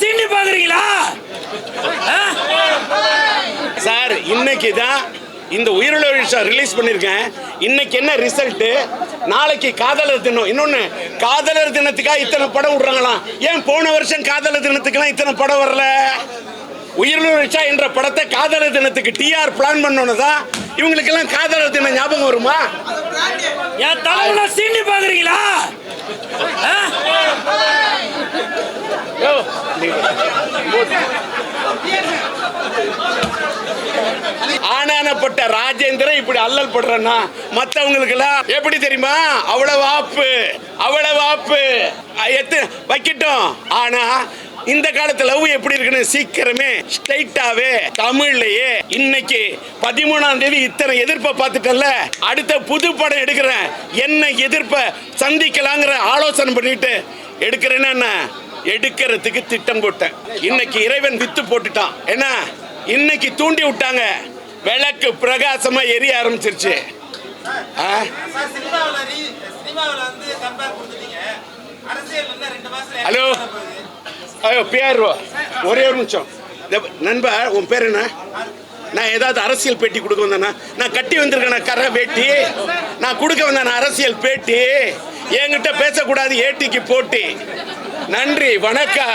சீண்டி பாக்குறீங்களா சார்? இன்னைக்கு தான் இந்த உயிருள்ள ரிலீஸ் பண்ணிருக்கேன். இன்னைக்கு என்ன ரிசல்ட்? நாளைக்கு காதலர் தினம். இன்னொன்னு, காதலர் தினத்துக்காக இத்தனை படம் விடுறாங்களாம். ஏன் போன வருஷம் காதலர் தினத்துக்குலாம் இத்தனை படம் வரல? உயிருள்ள என்ற படத்தை காதலர் தினத்துக்கு டிஆர் பிளான் பண்ணோன்னதான் இவங்களுக்கெல்லாம் காதலர் தினம் ஞாபகம் வருமா? என் தலைவனை சீண்டி பாக்குறீங்களா? ஆனானப்பட்ட ராஜேந்திரன் இப்படி அல்லல் படுறன்னா மற்றவங்களுக்கு எல்லாம் எப்படி தெரியுமா? அவ்வளவு ஆப்பு வைக்கட்டும். ஆனா இந்த காலத்து லவ் எப்படி இருக்குன்னு சீக்கிரமே ஸ்ட்ரைட்டாவே தமிழ்லயே இன்னைக்கு 13ஆம் தேதி இத்தனை எதிர்ப்பை பார்த்துட்டல, அடுத்த புது படம் எடுக்கிறேன், என்ன எதிர்ப்பை சந்திக்கலாங்கிற ஆலோசனை பண்ணிட்டு எடுக்கிறேன்னா எடுக்கிறதுக்கு திட்டம் போட்டேன். இன்னைக்கு இறைவன் வித்து போட்டுட்டான். என்ன இன்னைக்கு தூண்டி விட்டாங்க, விளக்கு பிரகாசமா எரிய ஆரம்பிச்சிருச்சு. ஹலோ, பேர் ஒரே ஒரு நிமிஷம். நண்பா, உன் பேர் என்ன? நான் ஏதாவது அரசியல் பேட்டி கொடுக்க வந்தேன்னா? நான் கட்டி வந்திருக்கேன் கரை வேட்டி, நான் கொடுக்க வந்தேன் அரசியல் பேட்டி. என்கிட்ட பேசக்கூடாது, ஏட்டிக்கு போட்டி. நன்றி, வணக்கம்.